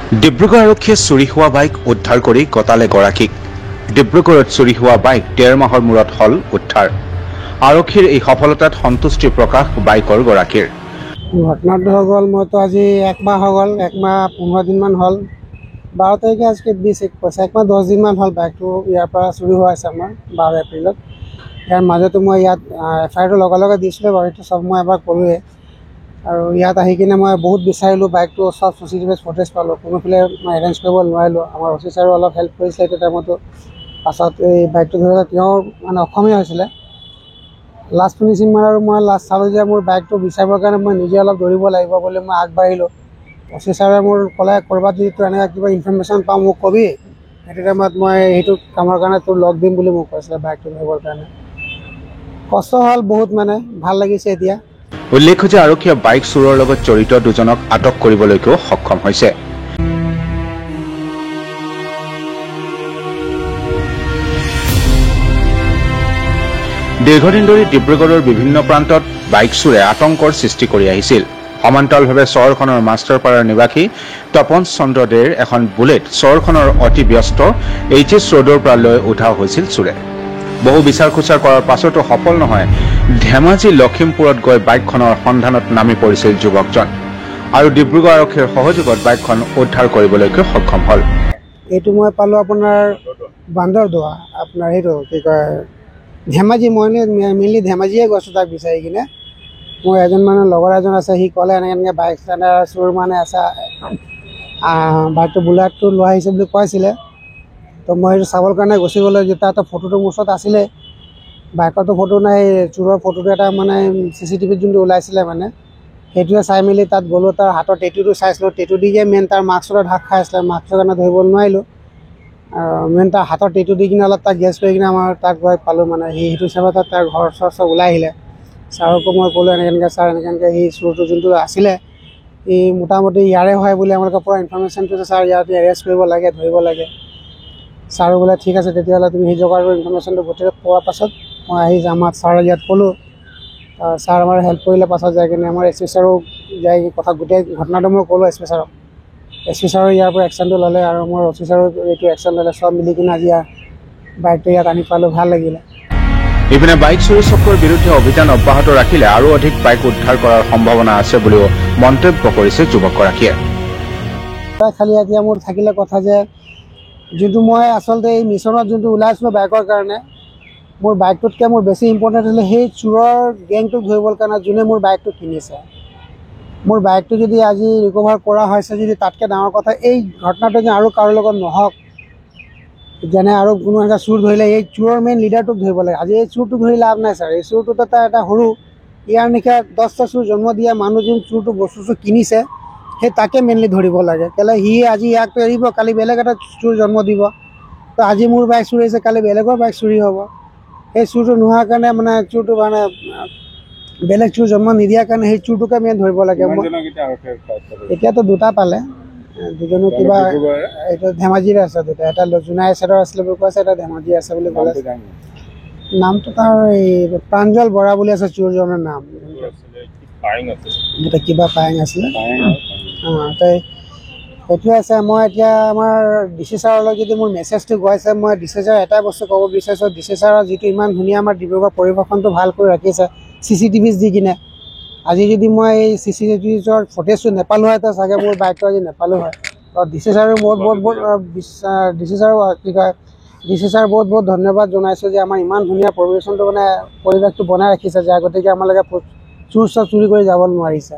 ডিব্ৰুগড় আৰক্ষীয়ে চুৰি হোৱা বাইক উদ্ধাৰ কৰি গতালে গৰাকীক। ডিব্ৰুগড়ত চুৰি হোৱা বাইক ১.৫ মাহৰ মূৰত হল উদ্ধাৰ। আৰক্ষীৰ এই সফলতাত সন্তুষ্টি প্ৰকাশ বাইকৰ গৰাকীৰ। ঘটনাটো হৈ গ'ল, মইতো আজি ১ মাহ হৈ গ'ল, ১ মাহ ১৫ দিনমান হ'ল। ১২ তাৰিখে আজকে ২০ পইচা ১ মাহ ১০ দিনমান হ'ল বাইকটো ইয়াৰ পৰা চুৰি হৈ আছে আমাৰ ১২ এপ্ৰিলত। ইয়াৰ মাজতো মই ইয়াত FIR লগে লগে দিছিলোঁ বাৰু, এইটো চব মই এবাৰ ক'লোৱেই। আৰু ইয়াত আহি কিনে মই বহুত বিচাৰিলোঁ বাইকটো, চব CCTV ফুটেজ পালোঁ, কোনোফালে মই এৰেঞ্জ কৰিব নোৱাৰিলোঁ। আমাৰ অফিচাৰো অলপ হেল্প কৰিছিলে এইটো টাইমতো। পাছত এই বাইকটো ধৰিলে তেওঁৰ মানে অসমীয়া হৈছিলে। লাষ্ট ফিনিচিং মাৰাৰো মই লাষ্ট চালোঁ যে মোৰ বাইকটো বিচাৰিবৰ কাৰণে মই নিজে অলপ দৌৰিব লাগিব বুলি মই আগবাঢ়িলোঁ। অফিচাৰে মোৰ ক'লে, ক'ৰবাত যদি তোৰ এনেকুৱা কিবা ইনফৰমেশ্যন পাওঁ মোক ক'বি, সেইটো টাইমত মই সেইটো কামৰ কাৰণে তোৰ লগ দিম বুলি মোক কৈছিলে বাইকটো ধৰিবৰ কাৰণে। কষ্ট হ'ল বহুত, মানে ভাল লাগিছে এতিয়া। উল্লেখ্য যে আৰক্ষীয়ে বাইক চুৰৰ লগত জড়িত দুজনক আটক কৰিবলৈকো সক্ষম হৈছে। দীৰ্ঘদিন ধৰি ডিব্ৰুগড়ৰ বিভিন্ন প্ৰান্তত বাইক চুৰে আতংকৰ সৃষ্টি কৰি আহিছিল। সমান্তৰালভাৱে চহৰখনৰ মাষ্টাৰপাৰাৰ নিবাসী তপন চন্দ্ৰ দেৰ এখন বুলেট চহৰখনৰ অতি ব্যস্ত HS ৰোডৰ পৰা লৈ উধাও হৈছিল চুৰে। বহু বিচাৰ খোচাৰ কৰাৰ পাছতো সফল নহয় ধেমাজি লখিমপুৰত গৈ বাইকখনৰ সন্ধানত নামি পৰিছিল যুৱকজন আৰু ডিব্ৰুগড় আৰক্ষীৰ সহযোগত বাইকখন উদ্ধাৰ কৰিবলৈকে সক্ষম হ'ল। এইটো মই পালোঁ আপোনাৰ বান্দৰদোৱা, আপোনাৰ সেইটো কি কয় ধেমাজি। মই মেইনলি ধেমাজিয়ে গৈছোঁ তাক বিচাৰি কিনে। মোৰ এজন মানে লগৰ এজন আছে, সি ক'লে এনেকৈ বাইক চুৰ মানে আছে, বাইকটো বুলেটটো লৈ আহিছে বুলি কৈছিলে। তো মই সেইটো চাবৰ কাৰণে গুচি গ'লোঁ। যেতিয়া এটা ফটোটো মোৰ ওচৰত আছিলে, বাইকৰটো ফটো নাই, চোৰৰ ফটোটো এটা মানে CCTVত যোনটো ওলাইছিলে মানে সেইটোৱে চাই মেলি তাত গ'লোঁ। তাৰ হাতৰ টেটুটো চাইছিলোঁ, টেটু দিকে মেইন তাৰ মাস্কত ঢাক খাই আছিলে, মাস্কৰ কাৰণে ধৰিব নোৱাৰিলোঁ। আৰু মেইন তাৰ হাতৰ টেটু দি কিনে অলপ তাক গেছ কৰি কিনে আমাৰ তাক গৈ পালোঁ। মানে সেইটো হিচাপত তাৰ ঘৰ চৰ চব ওলাই আহিলে। ছাৰকো মই ক'লোঁ এনেকৈ ছাৰ এনেকৈ সি চোৰটো যোনটো আছিলে এই মোটামুটি ইয়াৰে হয় বুলি আমালোকে পূৰা ইনফৰমেশ্যনটো আছে, ছাৰ ইয়াত এৰেষ্ট কৰিব লাগে, ধৰিব লাগে। ছাৰো বোলে ঠিক আছে তেতিয়াহ'লে তুমি সেই জগাৰ ইনফৰমেশ্যনটো গোটেই পোৱাৰ পাছত মই আহি যাম। ছাৰ ইয়াত ক'লোঁ, ছাৰ আমাৰ হেল্প কৰিলে। পাছত যাই কিনে আমাৰ SP ছাৰো যাই কথা গোটেই ঘটনাটো মই ক'লোঁ SP ছাৰক। SP ছাৰো ইয়াৰ পৰা একশ্যনটো ল'লে আৰু মোৰ অফিচাৰো এইটো একশ্যন ল'লে। চব মিলি কিনে আজি বাইকটো ইয়াত আনি পালোঁ, ভাল লাগিলে। ইপিনে বাইক চুৰি চক্ৰৰ বিৰুদ্ধে অভিযান অব্যাহত ৰাখিলে আৰু অধিক বাইক উদ্ধাৰ কৰাৰ সম্ভাৱনা আছে বুলিও মন্তব্য কৰিছে যুৱকগৰাকীয়ে। খালি এতিয়া মোৰ থাকিলে কথা যে যোনটো মই আচলতে এই মিছনত যোনটো ওলাইছিলোঁ বাইকৰ কাৰণে, মোৰ বাইকটোতকৈ মোৰ বেছি ইম্পৰ্টেণ্ট হ'লে সেই চোৰৰ গেংটোক ধৰিবৰ কাৰণে যোনে মোৰ বাইকটো কিনিছে। মোৰ বাইকটো যদি আজি ৰিকভাৰ কৰা হৈছে, যদি তাতকৈ ডাঙৰ কথা এই ঘটনাটো যে আৰু কাৰো লগত নহওক, যেনে আৰু কোনো এটা চোৰ ধৰিলে এই চোৰৰ মেইন লিডাৰটোক ধৰিব লাগে। আজি এই চোৰটোক ধৰি লাভ নাই ছাৰ, এই চোৰটোতো এটা সৰু ইয়াৰ নিশা 10টা চোৰ জন্ম দিয়া মানুহ যোন চোৰটো বস্তু কিনিছে সেই তাকে মেইনলি ধৰিব লাগে। কেলৈ সি আজি ইয়াকটো এৰিব, কালি বেলেগ এটা চোৰ জন্ম দিব। তো আজি মোৰ বাইক চুৰি হৈছে, কালি বেলেগৰ বাইক চুৰি হ'ব। সেই চোৰটো নোহোৱাৰ কাৰণে মানে চোৰটো মানে বেলেগ চোৰ জন্ম নিদিয়াৰ কাৰণে সেই চোৰটোকে মেইন ধৰিব লাগে। এতিয়াতো 2টা পালে, দুজনো কিবা এইটো ধেমাজিৰে আছে দুটা, এটা জোনাই ছাইডৰ আছিলে বুলি কৈছে, এটা ধেমাজি আছে বুলি ক'লে। নামটো তাৰ এই প্ৰাঞ্জল বৰা বুলি আছে চোৰজনৰ নাম। এটা কিবা পায়েং আছিলে। সেইটোৱে আছে। মই এতিয়া আমাৰ DC ছাৰলৈ যদি মোৰ মেছেজটো গৈছে, মই DC ছাৰক এটাই বস্তু ক'ব বিচাৰিছোঁ, DC ছাৰৰ যিটো ইমান ধুনীয়া আমাৰ ডিব্ৰুগড় পৰিৱেশনটো ভাল কৰি ৰাখিছে CCTVs দি কিনে। আজি যদি মই এই CCTVৰ ফুটেজটো নাপালোঁ হয়, তো চাগে মোৰ বাইকটো আজি নাপালোঁ হয়। তো DC ছাৰো DC ছাৰো কি কয় DC ছাৰ বহুত ধন্যবাদ জনাইছোঁ যে আমাৰ ইমান ধুনীয়া পৰিৱেশনটো মানে পৰিৱেশটো বনাই ৰাখিছে, যে আগতীয়াকৈ আমালোকে চুৰি কৰি যাব নোৱাৰিছে।